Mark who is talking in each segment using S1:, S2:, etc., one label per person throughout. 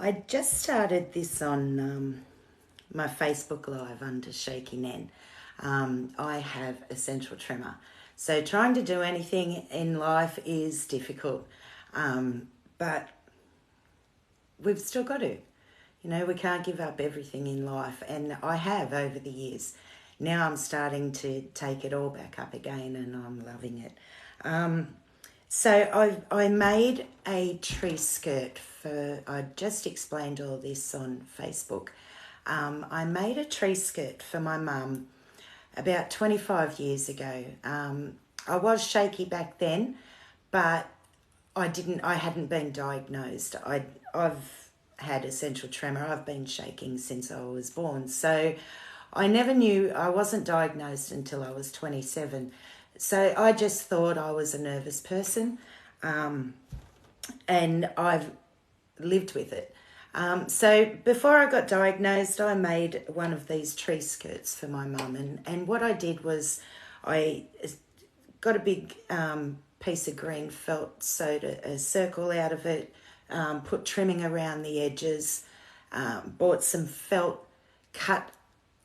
S1: I just started this on my Facebook Live under Shaky Nen. I have essential tremor. So trying to do anything in life is difficult. But we've still got to. You know, we can't give up everything in life. And I have over the years. Now I'm starting to take it all back up again and I'm loving it. So I made a tree skirt for, I just explained all this on Facebook. I made a tree skirt for my mum about 25 years ago. I was shaky back then, but I hadn't been diagnosed. I've had essential tremor. I've been shaking since I was born. So I never knew, I wasn't diagnosed until I was 27. So I just thought I was a nervous person, and I've lived with it. So before I got diagnosed, I made one of these tree skirts for my mum. And what I did was I got a big piece of green felt, sewed a circle out of it, put trimming around the edges, bought some felt, cut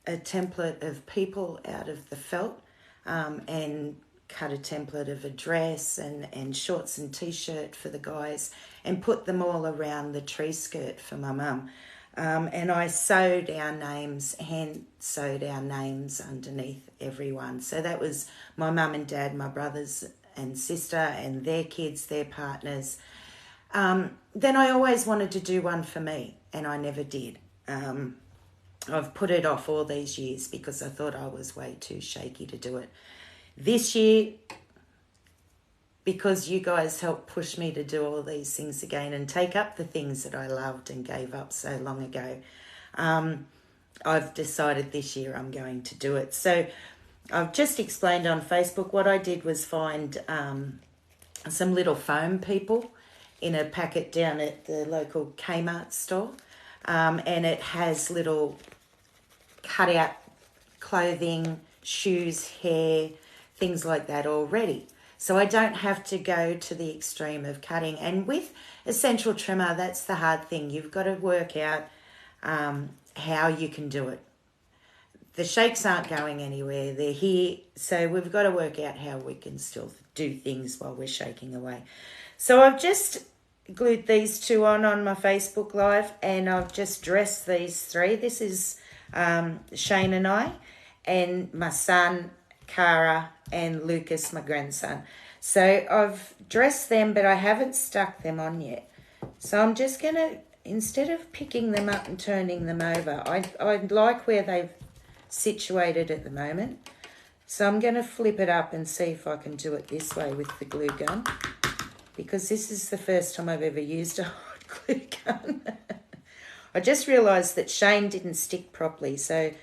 S1: a template of people out of the felt, and cut a template of a dress and shorts and t-shirt for the guys, and put them all around the tree skirt for my mum. And I sewed our names, hand sewed our names underneath everyone. So that was my mum and dad, my brothers and sister and their kids, their partners. Then I always wanted to do one for me, and I never did. I've put it off all these years because I thought I was way too shaky to do it. This year, because you guys helped push me to do all these things again and take up the things that I loved and gave up so long ago, I've decided this year I'm going to do it. So I've just explained on Facebook. What I did was find some little foam people in a packet down at the local Kmart store, and it has little cut-out clothing, shoes, hair, things like that already. So I don't have to go to the extreme of cutting. And with essential tremor, that's the hard thing. You've got to work out how you can do it. The shakes aren't going anywhere. They're here. So we've got to work out how we can still do things while we're shaking away. So I've just glued these two on my Facebook Live, and I've just dressed these three. This is Shane and I, and my son, Cara, and Lucas, my grandson. So I've dressed them, but I haven't stuck them on yet. So I'm just going to, instead of picking them up and turning them over, I like where they've situated at the moment. So I'm going to flip it up and see if I can do it this way with the glue gun, because this is the first time I've ever used a hot glue gun. I just realised that Shane didn't stick properly, so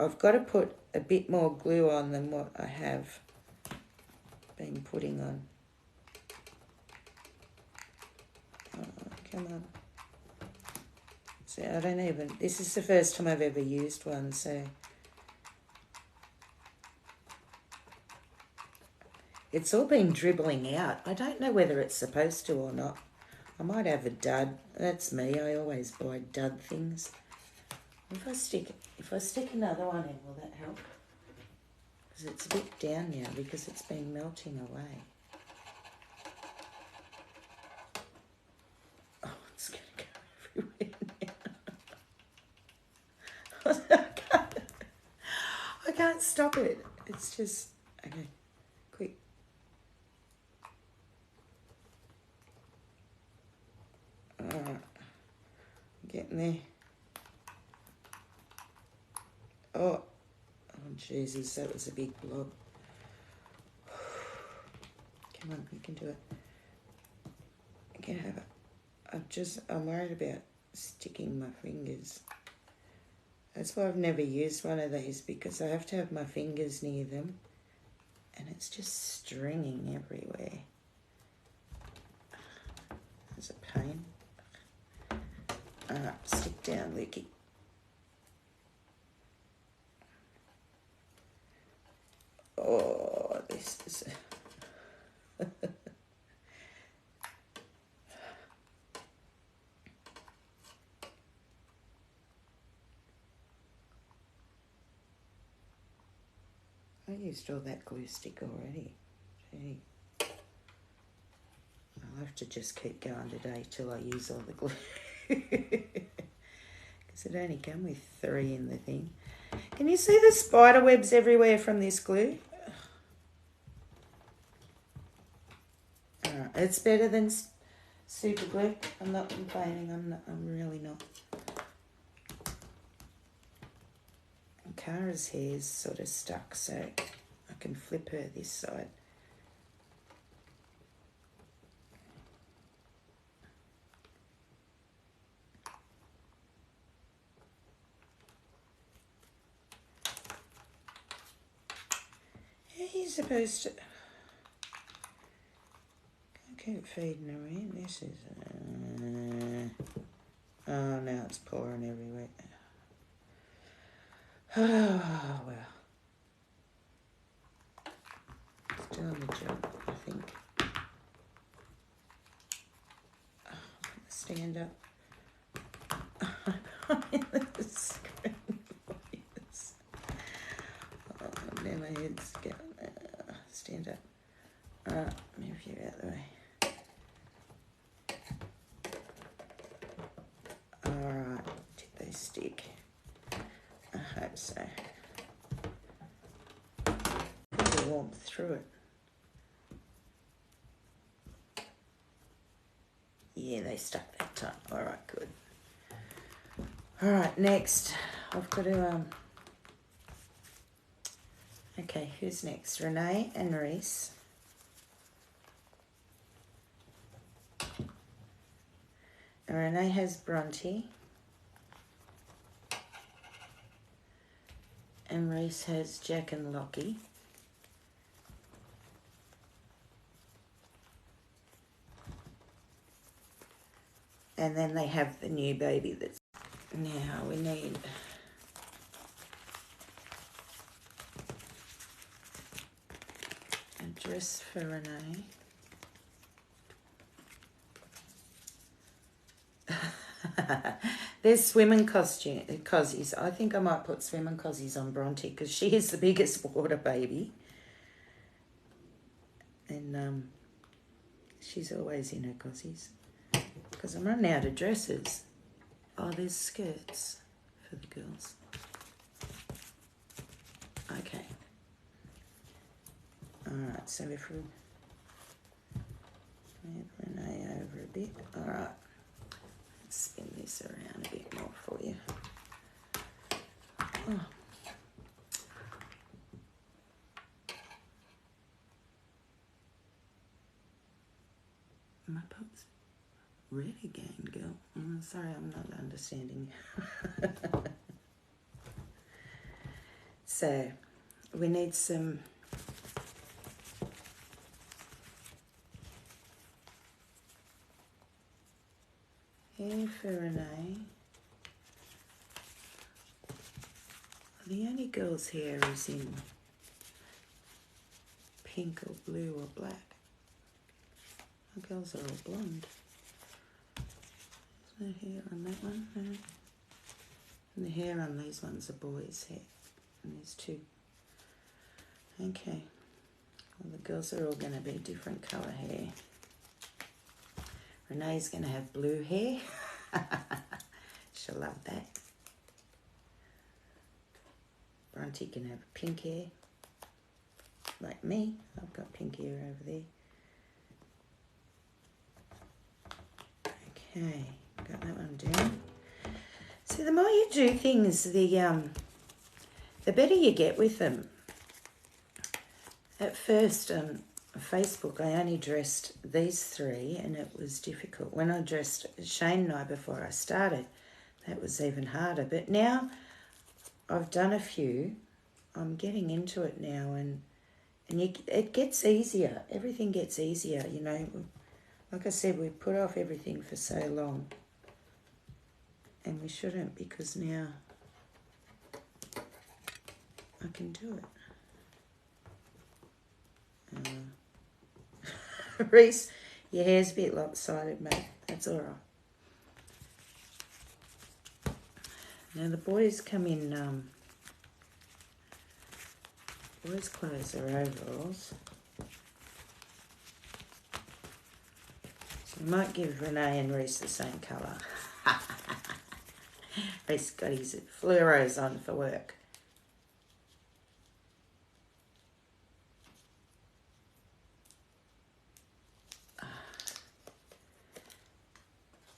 S1: I've got to put a bit more glue on than what I have been putting on. Oh, come on. So I don't even, this is the first time I've ever used one, so it's all been dribbling out. I don't know whether it's supposed to or not. I might have a dud. That's me. I always buy dud things. If I stick another one in, will that help? Because it's a bit down now because it's been melting away. Oh, it's going to go everywhere now. I can't stop it. It's just, okay, quick. Alright, getting there. Oh, Jesus, that was a big blob. Come on, you can do it. You can have it. I'm worried about sticking my fingers. That's why I've never used one of these, because I have to have my fingers near them, and it's just stringing everywhere. That's a pain. Alright, stick down, Lukey. Oh, this is... used all that glue stick already. Gee. I'll have to just keep going today till I use all the glue. Because it only came with 3 in the thing. Can you see the spider webs everywhere from this glue? Alright, it's better than super glue. I'm not complaining. I'm really not. And Cara's hair's sort of stuck, so I can flip her this side. How are you supposed to... I keep feeding her in. This is... oh, now it's pouring everywhere. Oh, well. It's doing the job, I think. Oh, stand up. The screen. Yes. Oh, now my head's going. Stand up. Alright, move you out of the way. Alright, did they stick? I hope so. Put the warmth through it. Yeah, they stuck that time. Alright, good. Alright, next. I've got to, okay, who's next? Renee and Reese. And Renee has Bronte. And Reese has Jack and Lockie. And then they have the new baby that's... Now we need... a dress for Renee. There's swimming cozies. I think I might put swimming cozies on Bronte because she is the biggest water baby. And she's always in her cozies. Because I'm running out of dresses. Oh, there's skirts for the girls. Okay. Alright, so if we move Renee over a bit. Alright. Let's spin this around a bit more for you. Oh. My pup's red again, girl. I'm sorry, I'm not understanding. So, we need some hair for Renee. The only girl's hair is in pink or blue or black. The girls are all blonde. There's no hair on that one. No. And the hair on these ones are boys' hair. And there's 2. Okay. Well, the girls are all going to be different colour hair. Renee's going to have blue hair. She'll love that. Bronte can have pink hair. Like me. I've got pink hair over there. Okay. Got that one down. See, the more you do things, the better you get with them. At first, on Facebook, I only dressed these 3, and it was difficult. When I dressed Shane and I before I started, that was even harder. But now I've done a few. I'm getting into it now, and it gets easier. Everything gets easier, you know. Like I said, we put off everything for so long. And we shouldn't, because now I can do it. Reese, your hair's a bit lopsided, mate. That's all right. Now the boys come in boys' clothes are overalls. So I might give Renee and Reese the same colour. Reese got his fluoros on for work.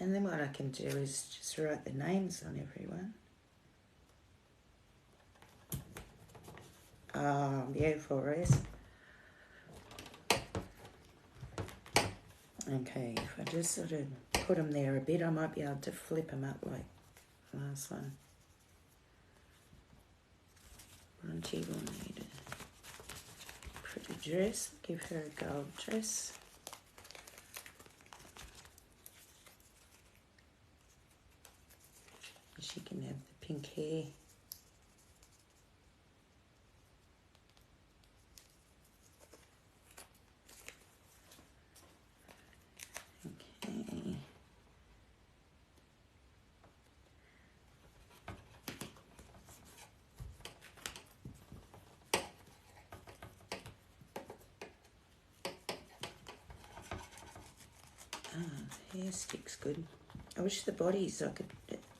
S1: And then what I can do is just write the names on everyone. Oh, beautiful, Reese. Okay, if I just sort of put them there a bit, I might be able to flip them up like the last one. Bronte will need a pretty dress. Give her a gold dress. She can have the pink hair. Okay. The hair sticks good. I wish the bodies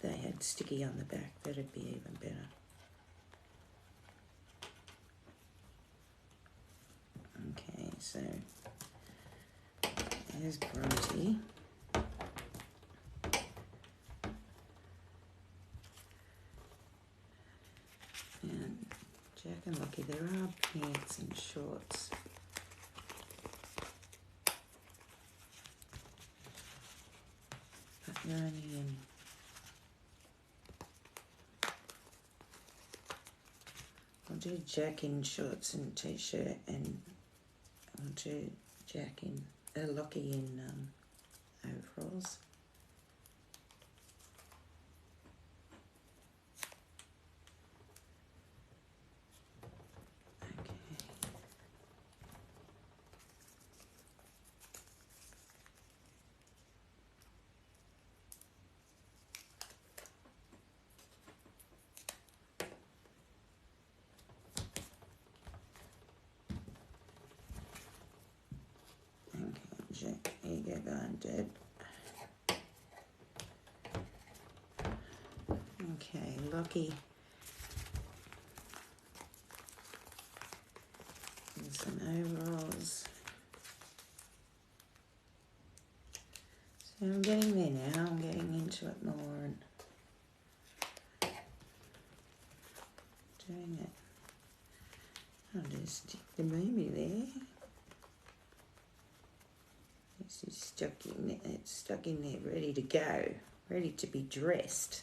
S1: they had sticky on the back. That'd be even better. Okay, so there's Bronte. And Jack and Lockie, there are pants and shorts. But they're only in... I'll do Jack in shorts and t-shirt, and I'll do Jack in, Lockie in overalls. Okay. Jack, here you go, Dad. Okay, Lockie. And some overalls. So I'm getting there now. I'm getting into it more and doing it. I'll just stick the baby there. This is stuck in there. It's stuck in there, ready to go, ready to be dressed.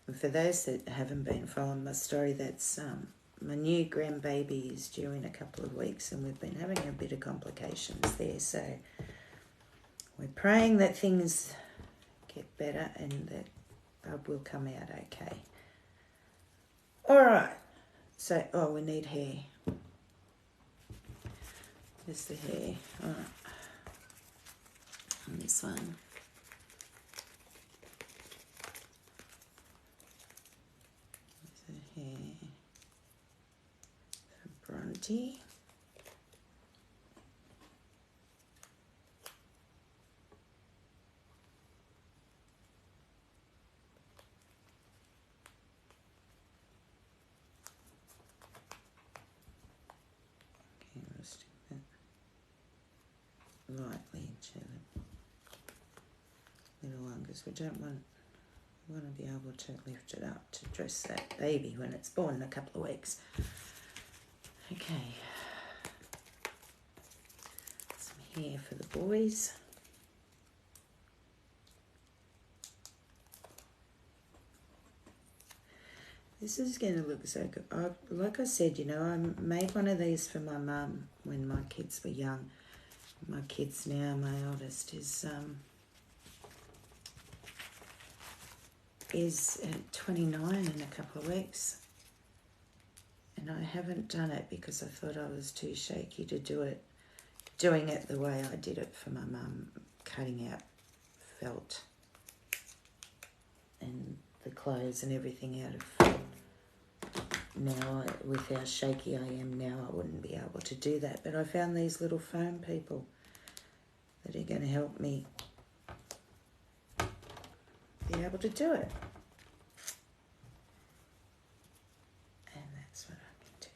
S1: And for those that haven't been following my story, that's my new grandbaby is due in a couple of weeks, and we've been having a bit of complications there. So we're praying that things get better and that Bub will come out okay. All right. So, we need hair. There's the hair. All right. And this one. Hair for Bronte. Okay, we'll stick that lightly to the little one because we want to be able to lift it up to dress that baby when it's born in a couple of weeks. Okay. Some hair for the boys. This is going to look so good. Like I said, I made one of these for my mum when my kids were young. My kids now, my oldest is 29 in a couple of weeks. And I haven't done it because I thought I was too shaky to do it, doing it the way I did it for my mum, cutting out felt and the clothes and everything out of felt. Now, with how shaky I am now, I wouldn't be able to do that. But I found these little foam people that are going to help me be able to do it. And that's what I'm going to do.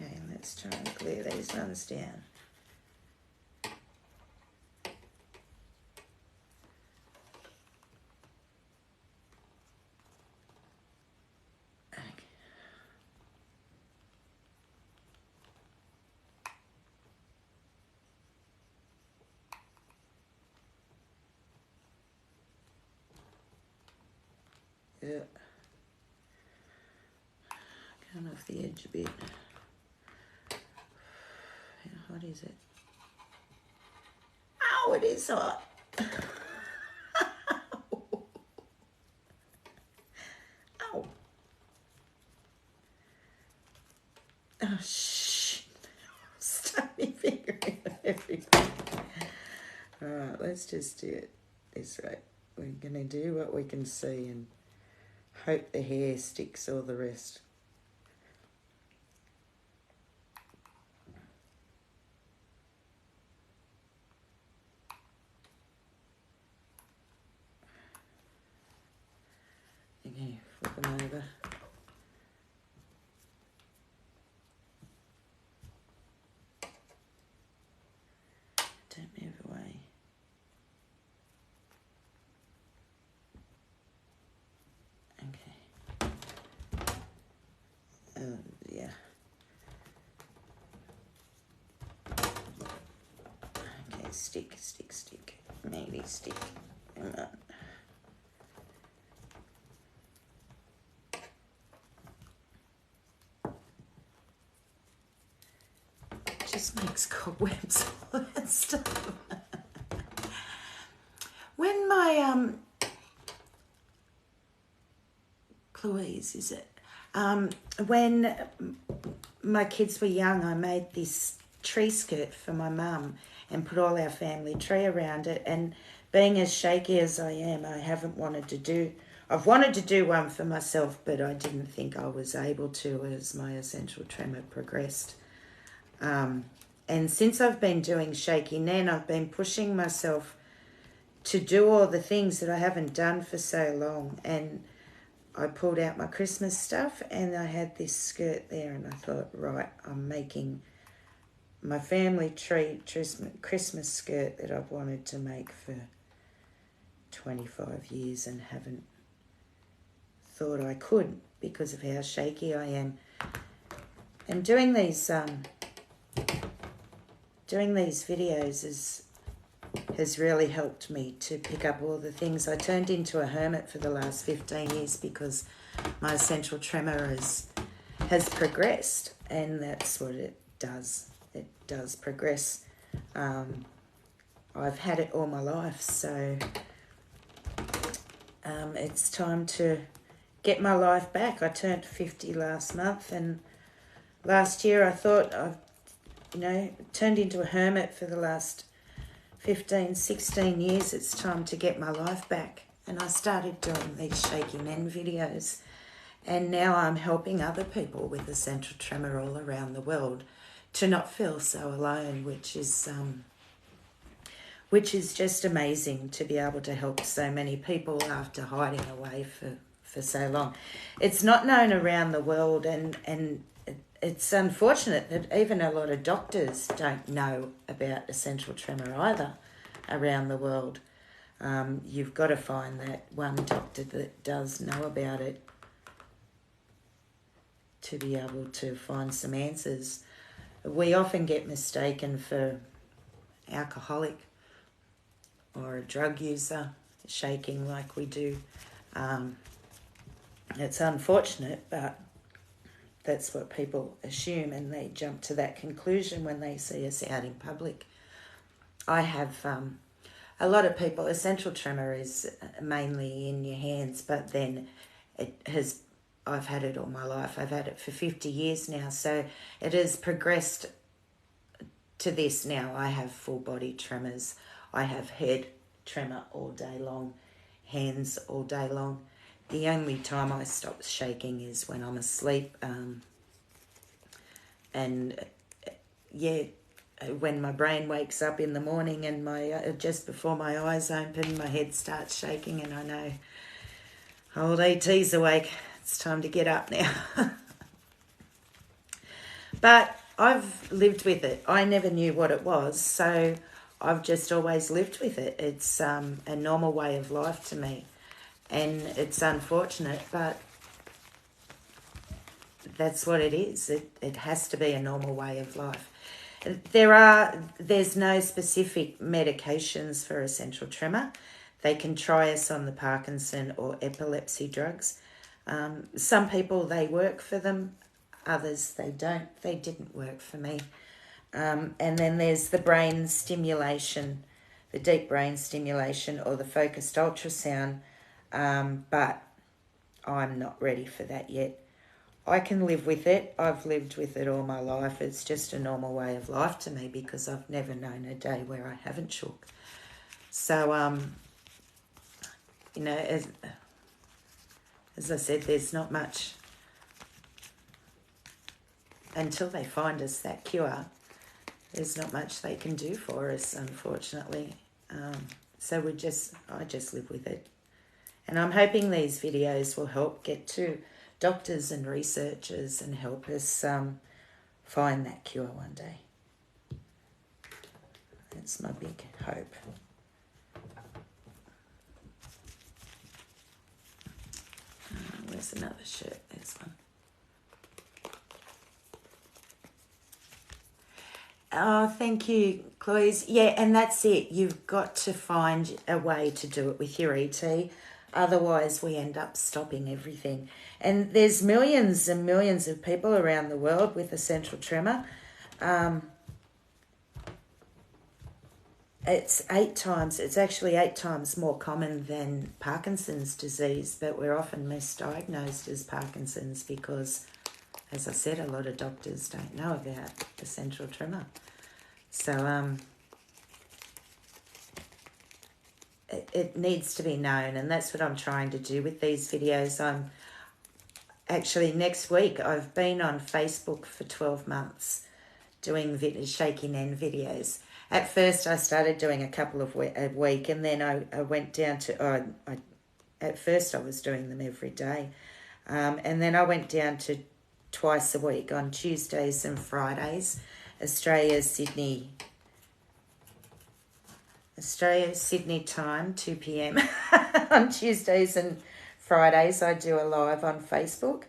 S1: Okay, let's try and clear these ones down. Yeah. Coming off the edge a bit. How hot is it? Oh, it is hot. Oh. Oh, shh. Stuck my finger in everything. Alright, let's just do it this way. We're going to do what we can see and hope the hair sticks all the rest. Okay, flip them over. Don't move away. Okay. Yeah. Okay, stick. Maybe stick. Come on. Just makes cobwebs, all that stuff. When my Louise, is it? When my kids were young, I made this tree skirt for my mum and put all our family tree around it. And being as shaky as I am, I've wanted to do one for myself, but I didn't think I was able to as my essential tremor progressed. And since I've been doing Shaky Nan, I've been pushing myself to do all the things that I haven't done for so long. And I pulled out my Christmas stuff and I had this skirt there and I thought, right, I'm making my family tree Christmas skirt that I've wanted to make for 25 years and haven't thought I could because of how shaky I am. And doing these videos has really helped me to pick up all the things. I turned into a hermit for the last 15 years because my essential tremor has progressed, and that's what it does. It does progress. I've had it all my life, so it's time to get my life back. I turned 50 last month, and last year I thought I've turned into a hermit for the last 15, 16 years. It's time to get my life back. And I started doing these Shaky Nan videos. And now I'm helping other people with essential tremor all around the world to not feel so alone, which is just amazing to be able to help so many people after hiding away for so long. It's not known around the world, and it's unfortunate that even a lot of doctors don't know about essential tremor either around the world. You've got to find that one doctor that does know about it to be able to find some answers. We often get mistaken for alcoholic or a drug user, shaking like we do. It's unfortunate, but that's what people assume, and they jump to that conclusion when they see us out in public. I have a lot of people, essential tremor is mainly in your hands, but then I've had it all my life. I've had it for 50 years now, so it has progressed to this now. I have full body tremors. I have head tremor all day long, hands all day long. The only time I stop shaking is when I'm asleep. And yeah, when my brain wakes up in the morning and my just before my eyes open, my head starts shaking, and I know old AT's awake. It's time to get up now. But I've lived with it. I never knew what it was, so I've just always lived with it. It's a normal way of life to me, and it's unfortunate, but that's what it is. It has to be a normal way of life. There's no specific medications for essential tremor. They can try us on the Parkinson or epilepsy drugs. Some people, they work for them. Others, they don't. They didn't work for me. And then there's the brain stimulation, the deep brain stimulation or the focused ultrasound. But I'm not ready for that yet. I can live with it. I've lived with it all my life. It's just a normal way of life to me because I've never known a day where I haven't shook. So, you know, as I said, there's not much until they find us that cure. There's not much they can do for us, unfortunately. So I just live with it. And I'm hoping these videos will help get to doctors and researchers and help us find that cure one day. That's my big hope. Where's another shirt? There's one. Oh, thank you, Chloe's. Yeah, and that's it. You've got to find a way to do it with your ET. Otherwise, we end up stopping everything. And there's millions and millions of people around the world with essential tremor. It's actually 8 times more common than Parkinson's disease, but we're often misdiagnosed as Parkinson's because, as I said, a lot of doctors don't know about essential tremor. So it needs to be known, and that's what I'm trying to do with these videos. I'm actually, next week, I've been on Facebook for 12 months doing Shaky Nan videos. At first, I started doing a couple of a week, and then I went down to, at first I was doing them every day, and then I went down to twice a week on Tuesdays and Fridays, Australia, Sydney time, 2 p.m. on Tuesdays and Fridays. I do a live on Facebook,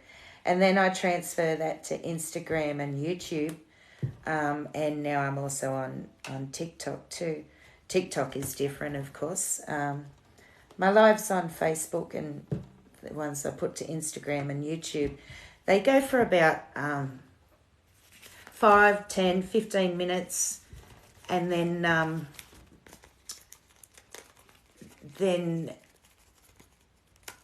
S1: and then I transfer that to Instagram and YouTube, and now I'm also on TikTok too. TikTok is different, of course. My lives on Facebook and the ones I put to Instagram and YouTube, they go for about 5, 10, 15 minutes, and then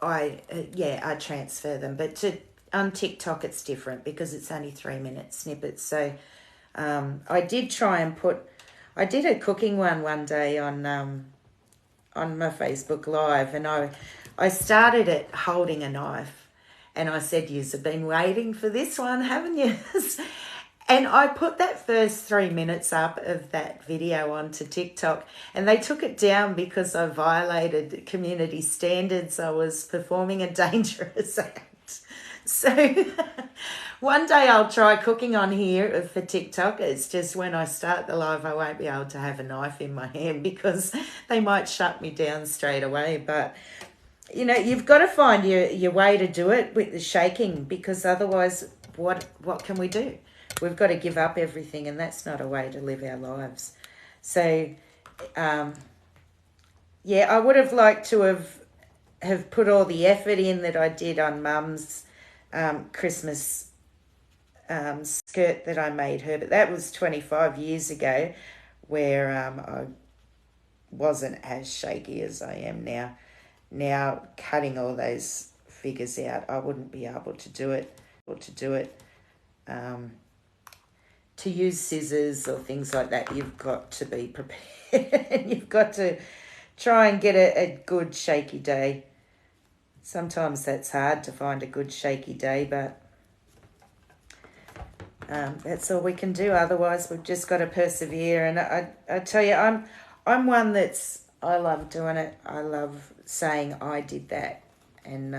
S1: I transfer them. But on TikTok it's different because it's only 3-minute snippets. So I did try and I did a cooking one day on my Facebook Live, and I started it holding a knife, and I said, "You've been waiting for this one, haven't you?" And I put that first 3 minutes up of that video onto TikTok, and they took it down because I violated community standards. I was performing a dangerous act. So one day I'll try cooking on here for TikTok. It's just when I start the live, I won't be able to have a knife in my hand because they might shut me down straight away. But, you know, you've got to find your way to do it with the shaking, because otherwise what can we do? We've got to give up everything, and that's not a way to live our lives. So, yeah, I would have liked to have put all the effort in that I did on Mum's Christmas skirt that I made her, but that was 25 years ago, where I wasn't as shaky as I am now. Now, cutting all those figures out, I wouldn't be able to do it. To use scissors or things like that, you've got to be prepared. And you've got to try and get a good shaky day. Sometimes that's hard to find a good shaky day, but that's all we can do. Otherwise, we've just got to persevere. And I tell you, I'm one I love doing it. I love saying I did that, and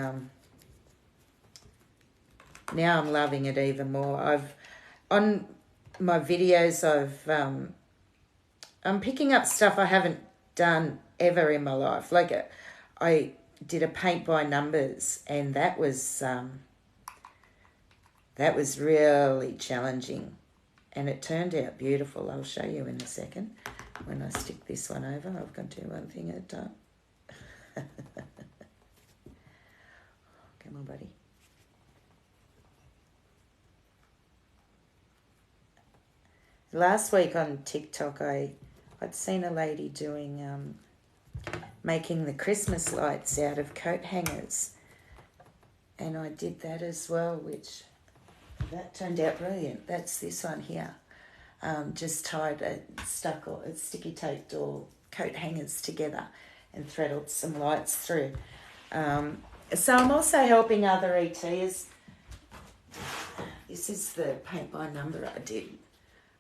S1: now I'm loving it even more. On my videos, I'm picking up stuff I haven't done ever in my life. Like I did a paint by numbers, and that was really challenging, and it turned out beautiful. I'll show you in a second when I stick this one over. I've got to do one thing at a time. Come on, buddy. Last week on TikTok, I'd seen a lady doing making the Christmas lights out of coat hangers, and I did that as well, which that turned out brilliant. That's this one here. Just stuck or sticky taped or coat hangers together and threaded some lights through. So I'm also helping other ETs. This is the paint by number I did.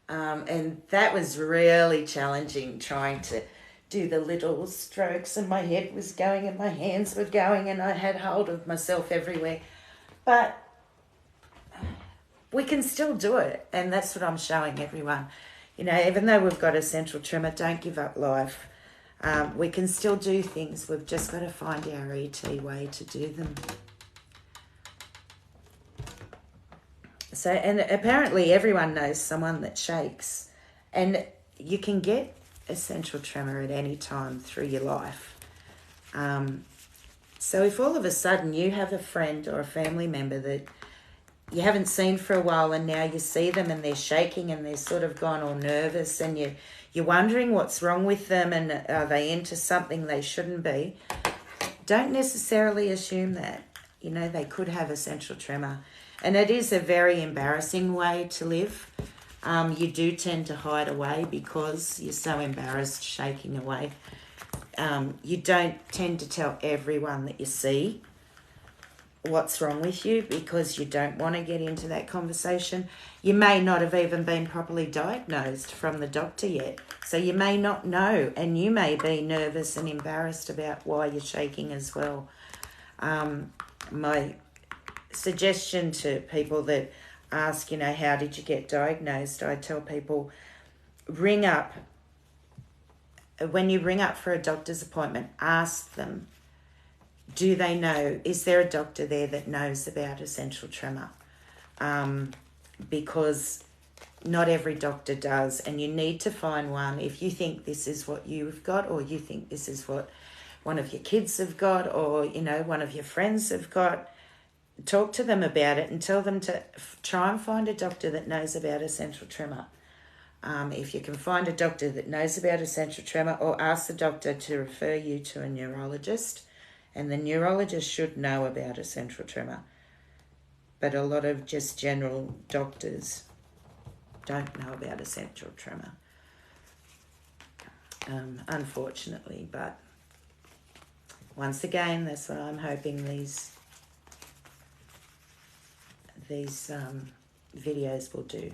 S1: And that was really challenging, trying to do the little strokes, and my head was going and my hands were going and I had hold of myself everywhere. But we can still do it, and that's what I'm showing everyone. You know, even though we've got a central tremor, don't give up life. We can still do things. We've just got to find our ET way to do them. So, and apparently everyone knows someone that shakes, and you can get a central tremor at any time through your life. So if all of a sudden you have a friend or a family member that you haven't seen for a while, and now you see them and they're shaking and they're sort of gone all nervous, and you're wondering what's wrong with them, and are they into something they shouldn't be, don't necessarily assume that. You know, they could have a central tremor. And it is a very embarrassing way to live. You do tend to hide away because you're so embarrassed shaking away. You don't tend to tell everyone that you see what's wrong with you because you don't want to get into that conversation. You may not have even been properly diagnosed from the doctor yet. So you may not know, and you may be nervous and embarrassed about why you're shaking as well. My suggestion to people that ask, you know, how did you get diagnosed? I tell people, ring up. When you ring up for a doctor's appointment, ask them, do they know, is there a doctor there that knows about a central tremor? Because not every doctor does, and you need to find one. If you think this is what you've got, or you think this is what one of your kids have got, or, you know, one of your friends have got, talk to them about it and tell them to try and find a doctor that knows about a central tremor. If you can find a doctor that knows about a central tremor, or ask the doctor to refer you to a neurologist, and the neurologist should know about a central tremor. But a lot of just general doctors don't know about a central tremor, unfortunately. But once again, that's what I'm hoping these videos will do.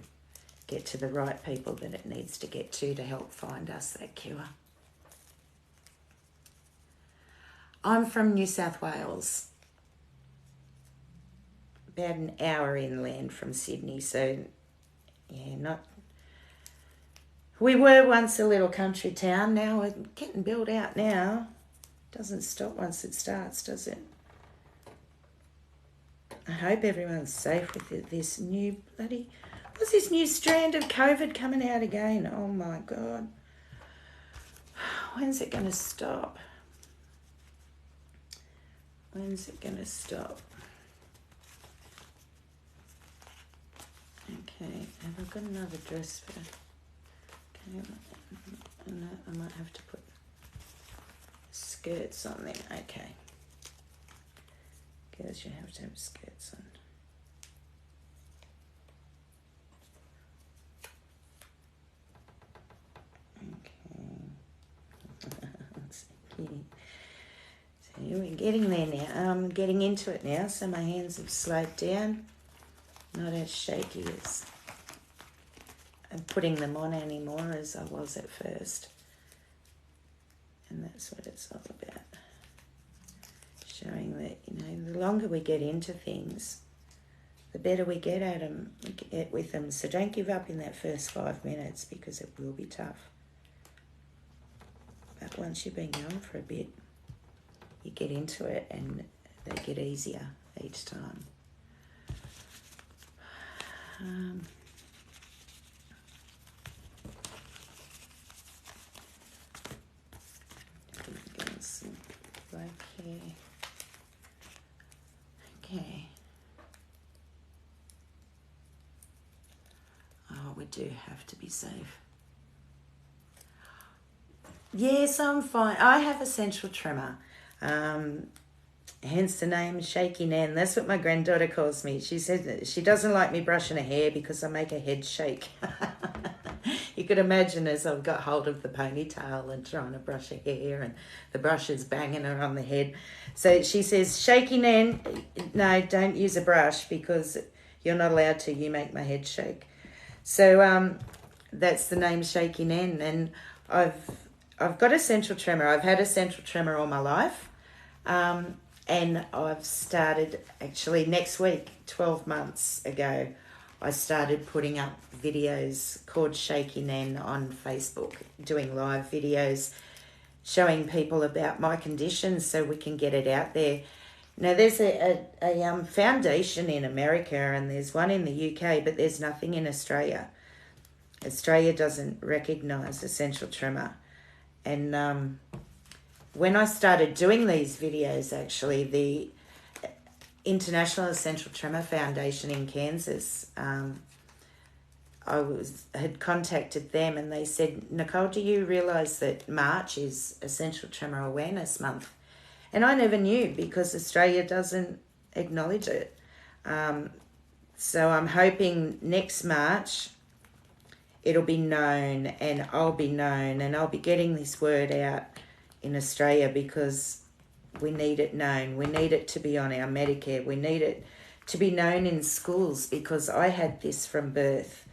S1: Get to the right people that it needs to get to help find us that cure. I'm from New South Wales, about an hour inland from Sydney, so yeah, not... We were once a little country town. Now we're getting built out now. Doesn't stop once it starts, does it? I hope everyone's safe with this new bloody... What's this new strand of COVID coming out again? Oh my God. When's it going to stop? When's it going to stop? Okay, have I got another dress for... Okay, no, I might have to put skirts on there. Okay. Girls, you have to have skirts on. Okay. Let's see. So we're getting there now. I'm getting into it now, so my hands have slowed down. Not as shaky as I'm putting them on anymore as I was at first. And that's what it's all about. Showing that, the longer we get into things, the better we get at them, get with them. So don't give up in that first 5 minutes, because it will be tough. But once you've been going for a bit, you get into it and they get easier each time. Get some black here. Okay. Oh, we do have to be safe. Yes, I'm fine. I have a central tremor. Hence the name Shaky Nan. That's what my granddaughter calls me. She says that she doesn't like me brushing her hair because I make her head shake. You could imagine as I've got hold of the ponytail and trying to brush her hair and the brush is banging her on the head. So she says, Shaky Nan, no, don't use a brush because you're not allowed to. You make my head shake. So that's the name Shaky Nan. And I've got a central tremor. I've had a central tremor all my life. And I've started, actually next week, 12 months ago, I started putting up videos called Shaky Nan on Facebook, doing live videos, showing people about my condition so we can get it out there. Now, there's a foundation in America and there's one in the UK, but there's nothing in Australia. Australia doesn't recognise essential tremor. And when I started doing these videos, actually, the International Essential Tremor Foundation in Kansas, had contacted them and they said, Nicole, do you realise that March is Essential Tremor Awareness Month? And I never knew because Australia doesn't acknowledge it. So I'm hoping next March it'll be known and I'll be known and I'll be getting this word out in Australia because we need it known. We need it to be on our Medicare. We need it to be known in schools because I had this from birth.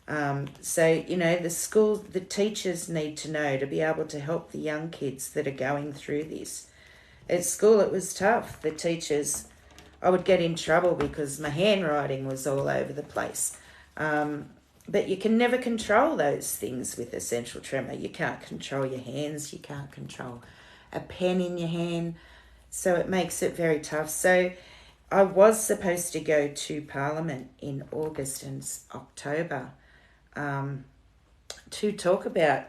S1: So, the teachers need to know to be able to help the young kids that are going through this. At school, it was tough. The teachers, I would get in trouble because my handwriting was all over the place. But you can never control those things with essential tremor. You can't control your hands. You can't control a pen in your hand. So it makes it very tough. So I was supposed to go to Parliament in August and October to talk about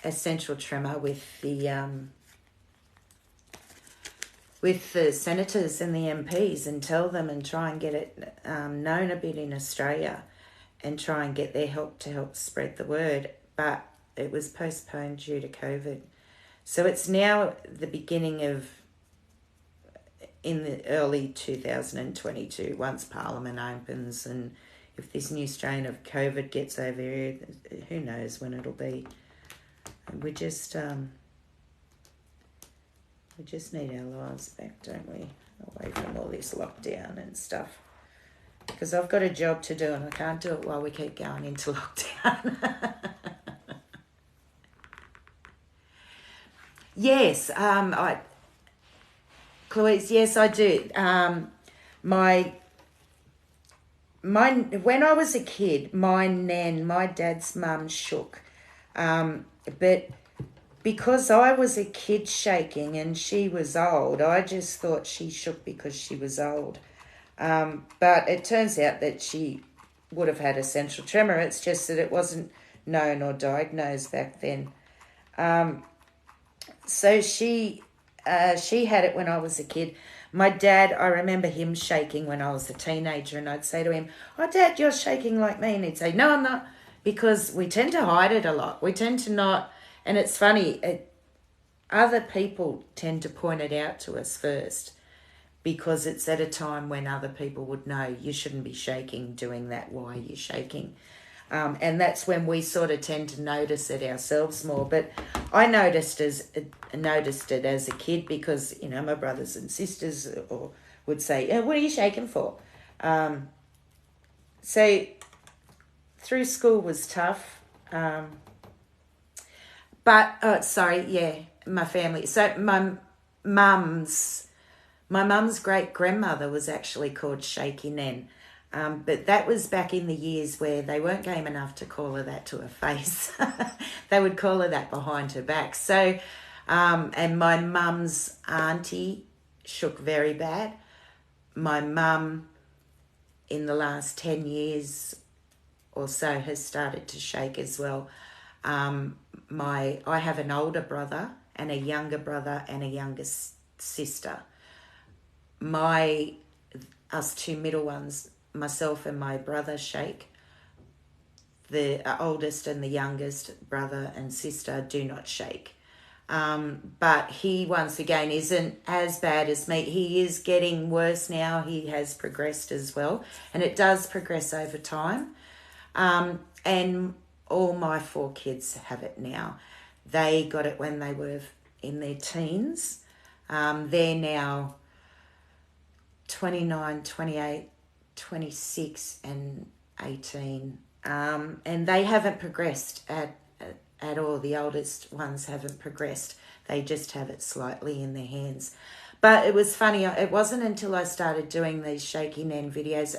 S1: essential tremor with the senators and the MPs and tell them and try and get it known a bit in Australia and try and get their help to help spread the word. But it was postponed due to COVID. So it's now the beginning of, in the early 2022, once Parliament opens and if this new strain of COVID gets over here, who knows when it'll be. We just need our lives back, don't we? Away from all this lockdown and stuff. Because I've got a job to do and I can't do it while we keep going into lockdown. Yes, Clarice, yes, I do. When I was a kid, my dad's mum shook. But because I was a kid shaking and she was old, I just thought she shook because she was old. But it turns out that she would have had essential tremor. It's just that it wasn't known or diagnosed back then. So she had it when I was a kid. My dad, I remember him shaking when I was a teenager, and I'd say to him, "Oh, Dad, you're shaking like me." And he'd say, "No, I'm not," because we tend to hide it a lot. We tend to not, and it's funny, other people tend to point it out to us first because it's at a time when other people would know you shouldn't be shaking, doing that, why are you shaking? And that's when we sort of tend to notice it ourselves more. But I noticed it as a kid because, you know, my brothers and sisters would say, what are you shaking for? So through school was tough. My family. So my mum's great grandmother was actually called Shaky Nen. But that was back in the years where they weren't game enough to call her that to her face. They would call her that behind her back. So, and my mum's auntie shook very bad. My mum, in the last 10 years or so, has started to shake as well. I have an older brother and a younger brother and a younger sister. Us two middle ones, myself and my brother, shake. The oldest and the youngest brother and sister do not shake. But he, once again, isn't as bad as me. He is getting worse now. He has progressed as well. And it does progress over time. And all my 4 kids have it now. They got it when they were in their teens. They're now 29, 28, 26 and 18. And they haven't progressed at all. The oldest ones haven't progressed. They just have it slightly in their hands. But it was funny. It wasn't until I started doing these Shaky Nen videos.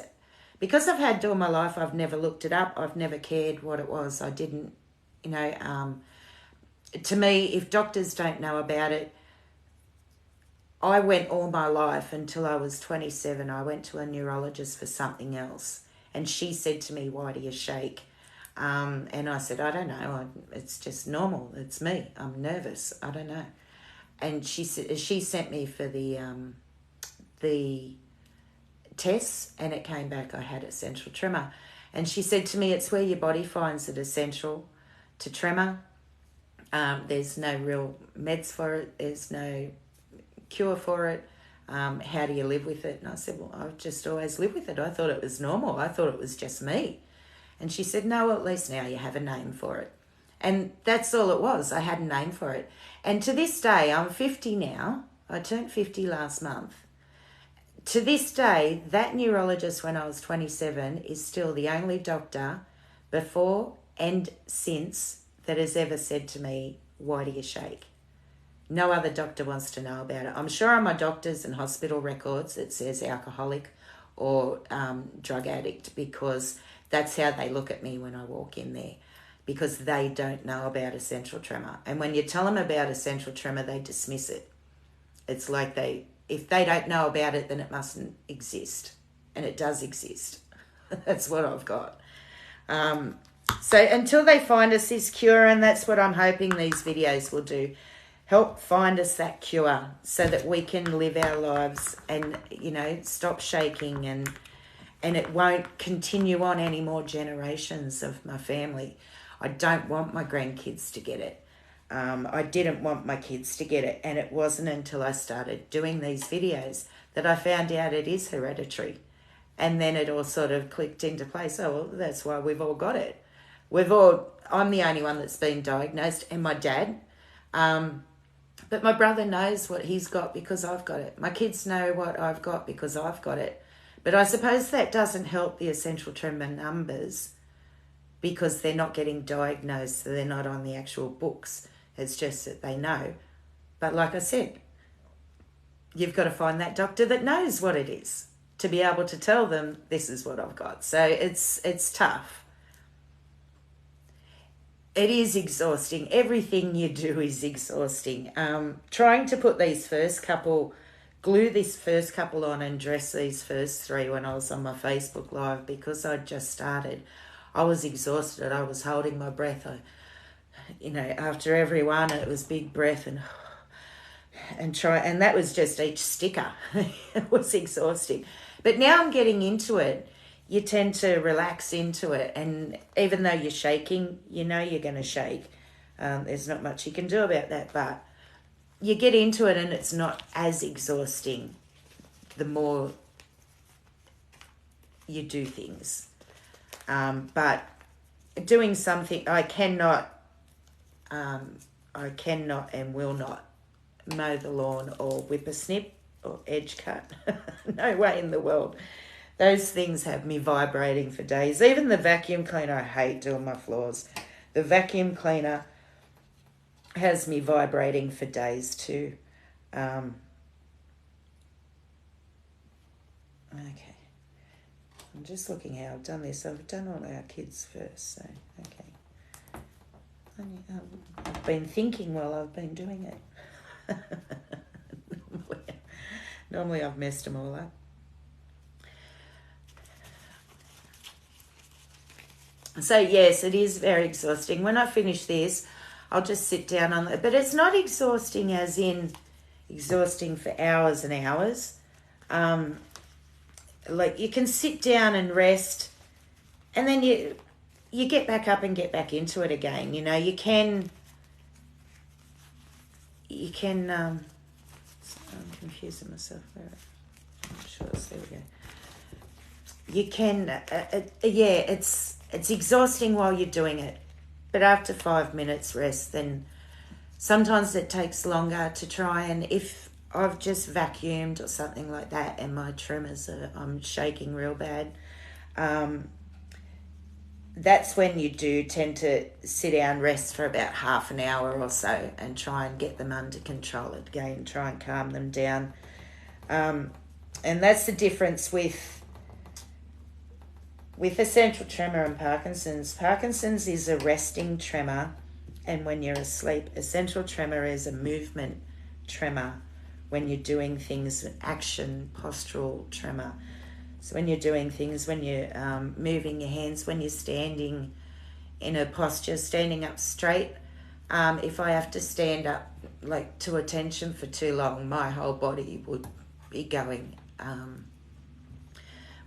S1: Because I've had it all my life, I've never looked it up. I've never cared what it was. I didn't, to me, if doctors don't know about it, I went all my life until I was 27. I went to a neurologist for something else. And she said to me, why do you shake? And I said, I don't know. It's just normal. It's me. I'm nervous. I don't know. And she sent me for the tests, and it came back I had essential tremor. And she said to me, it's where your body finds it essential to tremor. There's no real meds for it. There's no cure for it. How do you live with it? And I said, well, I've just always lived with it. I thought it was normal. I thought it was just me. And she said, no, at least now you have a name for it. And that's all it was. I had a name for it. And to this day, I'm 50 now. I turned 50 last month. To this day, that neurologist when I was 27 is still the only doctor before and since that has ever said to me, why do you shake? No other doctor wants to know about it. I'm sure on my doctor's and hospital records it says alcoholic or drug addict, because that's how they look at me when I walk in there, because they don't know about essential tremor. And when you tell them about essential tremor, they dismiss it. It's like if they don't know about it, then it mustn't exist. And it does exist. That's what I've got. So until they find us this cure, and that's what I'm hoping these videos will do, help find us that cure so that we can live our lives and, stop shaking and it won't continue on any more generations of my family. I don't want my grandkids to get it. I didn't want my kids to get it, and it wasn't until I started doing these videos that I found out it is hereditary. And then it all sort of clicked into place. Oh, well, that's why we've all got it. I'm the only one that's been diagnosed, and my dad. But my brother knows what he's got because I've got it. My kids know what I've got because I've got it. But I suppose that doesn't help the essential tremor numbers because they're not getting diagnosed, so they're not on the actual books. It's just that they know. But like I said, you've got to find that doctor that knows what it is to be able to tell them this is what I've got. So it's tough. It is exhausting. Everything you do is exhausting. Trying to put glue this first couple on and dress these first 3 when I was on my Facebook Live, because I'd just started. I was exhausted. I was holding my breath. After every one, it was big breath and that was just each sticker. It was exhausting. But now I'm getting into it. You tend to relax into it, and even though you're shaking, you're going to shake. There's not much you can do about that, but you get into it and it's not as exhausting the more you do things. But doing something. I cannot and will not mow the lawn or whip a snip or edge cut. No way in the world. Those things have me vibrating for days. Even the vacuum cleaner, I hate doing my floors. The vacuum cleaner has me vibrating for days too. Okay. I'm just looking how I've done this. I've done all our kids first, so okay. I've been thinking while I've been doing it. Normally I've messed them all up. So yes, it is very exhausting. When I finish this, I'll just sit down on it. But it's not exhausting as in exhausting for hours and hours. Like you can sit down and rest, and then you get back up and get back into it again. You know, you can I'm confusing myself there. I'm sure there we go. You can it's exhausting while you're doing it, but after 5 minutes rest, then sometimes it takes longer to try. And if I've just vacuumed or something like that and my tremors I'm shaking real bad, that's when you do tend to sit down, rest for about half an hour or so and try and get them under control again, try and calm them down. And that's the difference with essential tremor and Parkinson's. Parkinson's is a resting tremor, and when you're asleep, essential tremor is a movement tremor when you're doing things, action, postural tremor. So when you're doing things, when you're moving your hands, when you're standing in a posture, standing up straight. If I have to stand up like to attention for too long, my whole body would be going.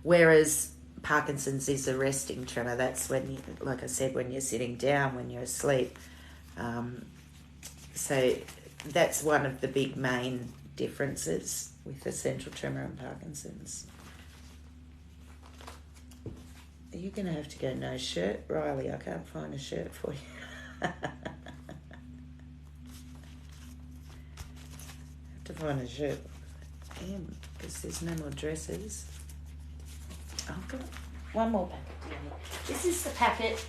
S1: Whereas Parkinson's is a resting tremor. That's when, like I said, when you're sitting down, when you're asleep. So that's one of the big main differences with essential tremor and Parkinson's. You're going to have to go no shirt, Riley. I can't find a shirt for you. Have to find a shirt. Because there's no more dresses. I've got one more packet down here. This is the packet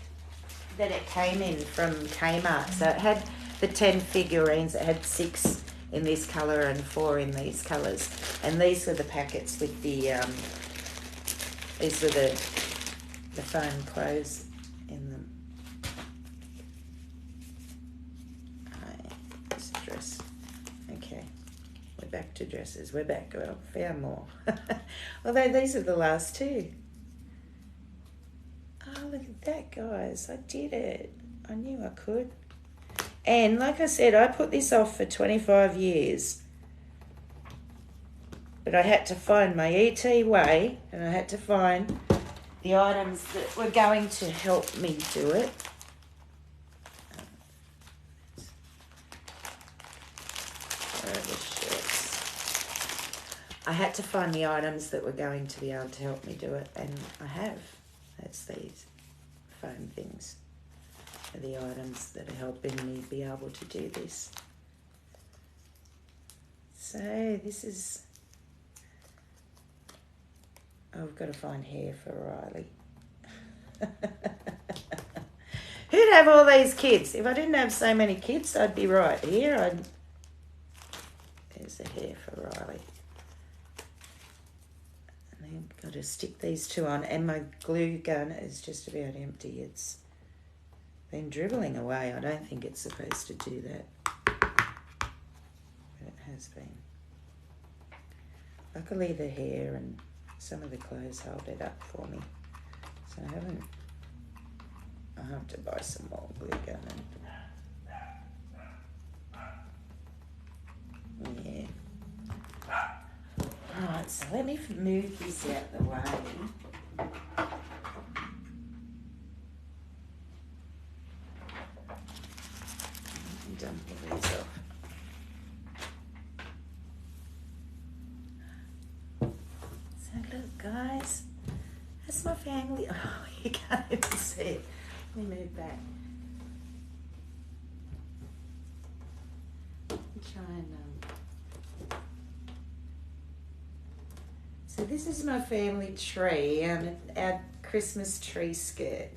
S1: that it came in from Kmart. So it had the 10 figurines. It had 6 in this colour and 4 in these colours. And these were the packets with the these were the foam clothes in them. This dress. Okay. We're back to dresses. We're back. Well, found more. Although these are the last 2. Oh, look at that, guys. I did it. I knew I could. And like I said, I put this off for 25 years. But I had to find my ET way, and I had to find the items that were going to help me do it. Where are the shirts? I had to find the items that were going to be able to help me do it, and I have. That's these foam things. Are the items that are helping me be able to do this. So this is... Oh, I've got to find hair for Riley. Who'd have all these kids? If I didn't have so many kids, I'd be right here. There's the hair for Riley. And then I've got to stick these 2 on. And my glue gun is just about empty. It's been dribbling away. I don't think it's supposed to do that. But it has been. Luckily the hair and some of the clothes hold it up for me. So I'll have to buy some more glue gun. Yeah. Alright, so let me move this out the way. Dump all these off. So look, guys, that's my family. Oh, you can't even see it. Let me move back. Try and so this is my family tree and our Christmas tree skirt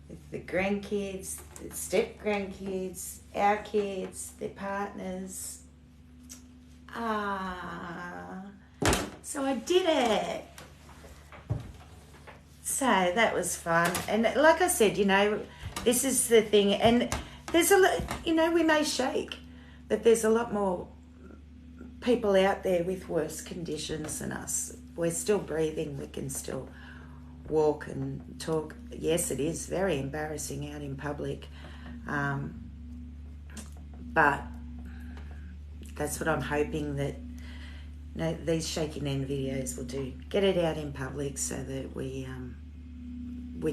S1: with the grandkids, the step grandkids, our kids, their partners. So I did it. So that was fun. And like I said, you know, this is the thing. And there's a lot, you know, we may shake, but there's a lot more people out there with worse conditions than us. We're still breathing. We can still walk and talk. Yes, it is very embarrassing out in public. But that's what I'm hoping that these shaking hand videos will do. Get it out in public so that we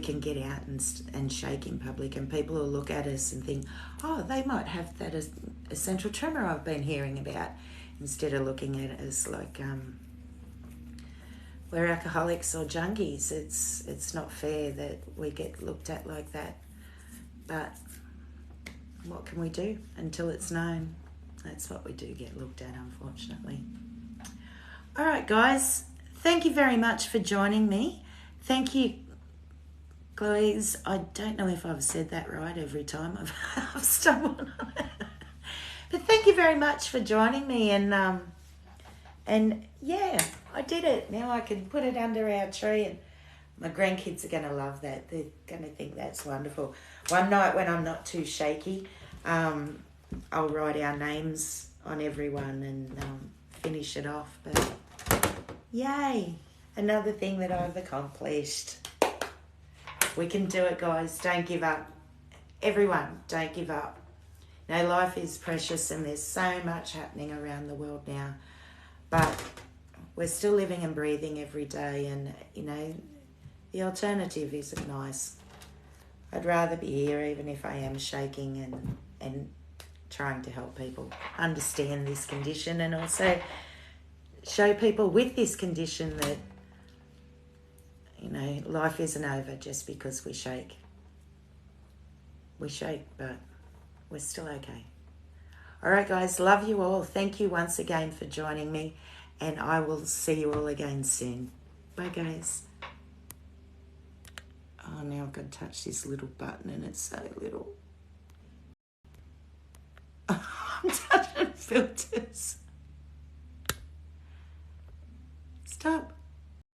S1: can get out and shake in public, and people will look at us and think, oh, they might have that as essential tremor I've been hearing about, instead of looking at us like we're alcoholics or junkies. It's not fair that we get looked at like that. But what can we do until it's known? That's what we do, get looked at, unfortunately. All right, guys. Thank you very much for joining me. Thank you, Chloe's. I don't know if I've said that right every time I've stumbled on it. But thank you very much for joining me. And yeah, I did it. Now I can put it under our tree, and my grandkids are going to love that. They're going to think that's wonderful. One night when I'm not too shaky, I'll write our names on everyone and finish it off. But yay, another thing that I've accomplished. We can do it, guys. Don't give up. Everyone, don't give up. You know, life is precious and there's so much happening around the world now. But we're still living and breathing every day, and, you know, the alternative isn't nice. I'd rather be here even if I am shaking and trying to help people understand this condition, and also show people with this condition that, you know, life isn't over just because we shake. We shake, but we're still okay. All right, guys, love you all. Thank you once again for joining me, and I will see you all again soon. Bye, guys. Oh, now I've got to touch this little button, and it's so little. I'm touching filters. Stop.